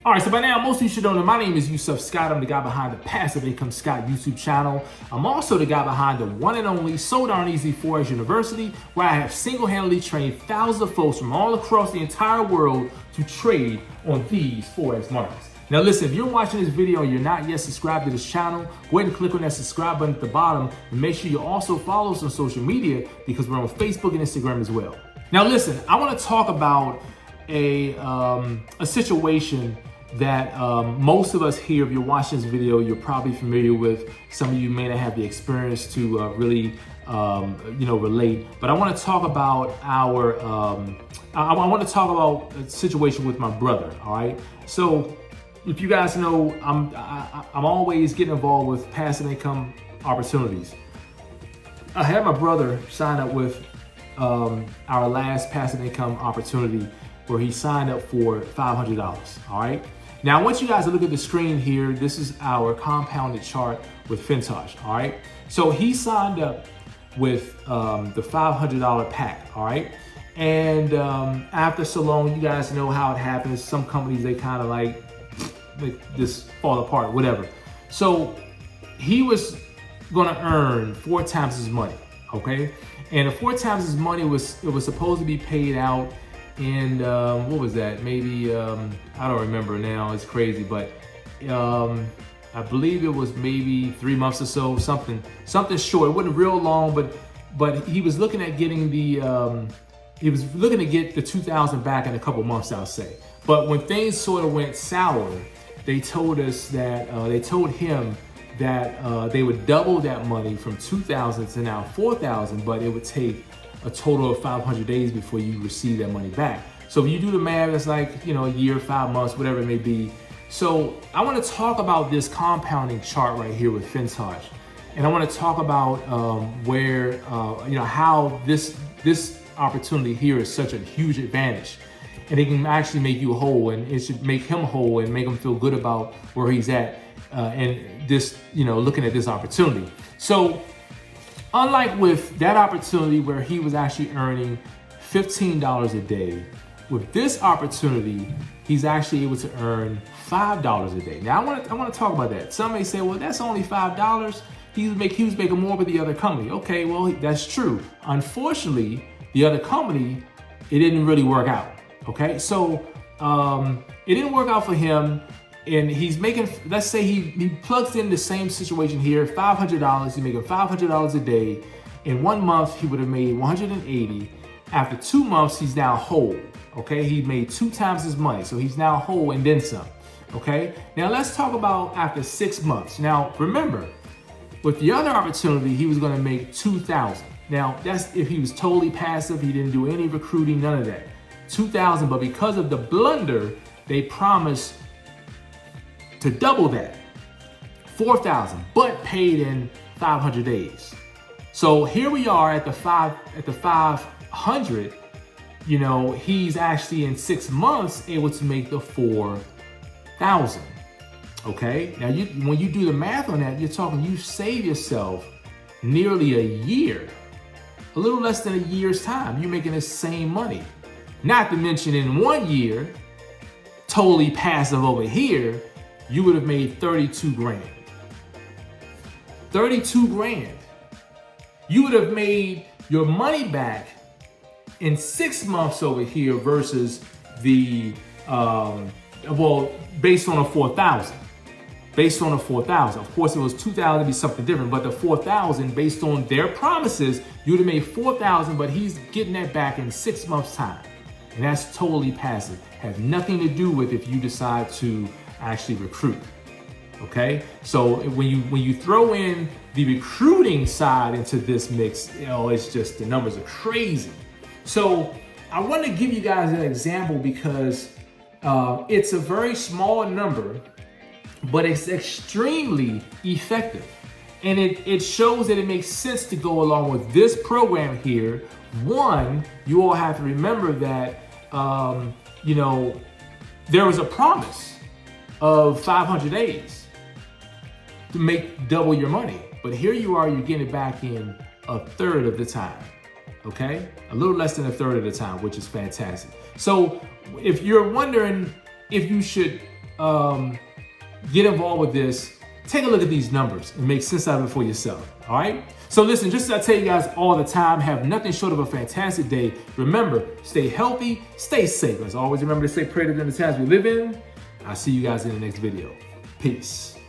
All right, so by now, most of you should know that my name is 𝐅𝐢𝐧𝐭𝐲. I'm the guy behind the Passive Income Scott YouTube channel. I'm also the guy behind the one and only So Darn Easy Forex University, where I have single-handedly trained thousands of folks from all across the entire world to trade on these Forex markets. Now listen, if you're watching this video and you're not yet subscribed to this channel, go ahead and click on that subscribe button at the bottom and make sure you also follow us on social media because we're on Facebook and Instagram as well. Now listen, I want to talk about a situation that most of us here, if you're watching this video, you're probably familiar with. Some of you may not have the experience to really, relate. But I want to talk about I want to talk about a situation with my brother. All right. So, if you guys know, I'm always getting involved with passive income opportunities. I had my brother sign up with our last passive income opportunity, where he signed up for $500. All right. Now, I want you guys to look at the screen here. This is our compounded chart with Fintoch, all right? So he signed up with the $500 pack, all right? And after so long, you guys know how it happens. Some companies, they kind of like just fall apart, whatever. So he was gonna earn 4 times his money, okay? And the 4 times his money was supposed to be paid out in what was that? Maybe I don't remember now. It's crazy, but I believe it was maybe 3 months or so, something short. It wasn't real long, but he was looking at getting the he was looking to get the 2,000 back in a couple months, I'll say. But when things sort of went sour, they told us that they told him that they would double that money from 2,000 to now 4,000, but it would take a total of 500 days before you receive that money back. So if you do the math, it's like, a year, 5 months, whatever it may be. So I want to talk about this compounding chart right here with Fintoch. And I want to talk about where, how this opportunity here is such a huge advantage. And it can actually make you whole, and it should make him whole and make him feel good about where he's at and this, looking at this opportunity. So unlike with that opportunity where he was actually earning $15 a day, with this opportunity, he's actually able to earn $5 a day. Now, I want to talk about that. Some may say, well, that's only $5. He was making more with the other company. Okay, well, that's true. Unfortunately, the other company, it didn't really work out. Okay, so it didn't work out for him. And he's making, let's say he plugs in the same situation here, $500, he's making $500 a day. In 1 month, he would have made $180. After 2 months, he's now whole, okay? He made 2 times his money, so he's now whole and then some, okay? Now let's talk about after 6 months. Now remember, with the other opportunity, he was gonna make 2,000. Now that's if he was totally passive, he didn't do any recruiting, none of that. 2,000, but because of the blunder, they promised to double that, 4,000, but paid in 500 days. So here we are at the 500. He's actually in 6 months able to make the 4,000. Okay, now when you do the math on that, you're talking you save yourself nearly a year, a little less than a year's time. You're making the same money. Not to mention in 1 year, totally passive over here, you would have made 32 grand. 32 grand. You would have made your money back in 6 months over here versus the, based on a 4,000. Based on a 4,000. Of course, it was 2,000 to be something different, but the 4,000, based on their promises, you would have made 4,000, but he's getting that back in 6 months' time. And that's totally passive. Has nothing to do with if you decide to actually recruit. Okay, so when you throw in the recruiting side into this mix, it's just the numbers are crazy. So I want to give you guys an example because it's a very small number, but it's extremely effective, and it shows that it makes sense to go along with this program here. One, you all have to remember that there was a promise of 500 days to make double your money. But here you are, you're getting it back in a third of the time, okay? A little less than a third of the time, which is fantastic. So if you're wondering if you should get involved with this, take a look at these numbers and make sense out of it for yourself, all right? So listen, just as I tell you guys all the time, have nothing short of a fantastic day. Remember, stay healthy, stay safe. As always, remember to stay creative in the times we live in. I'll see you guys in the next video. Peace.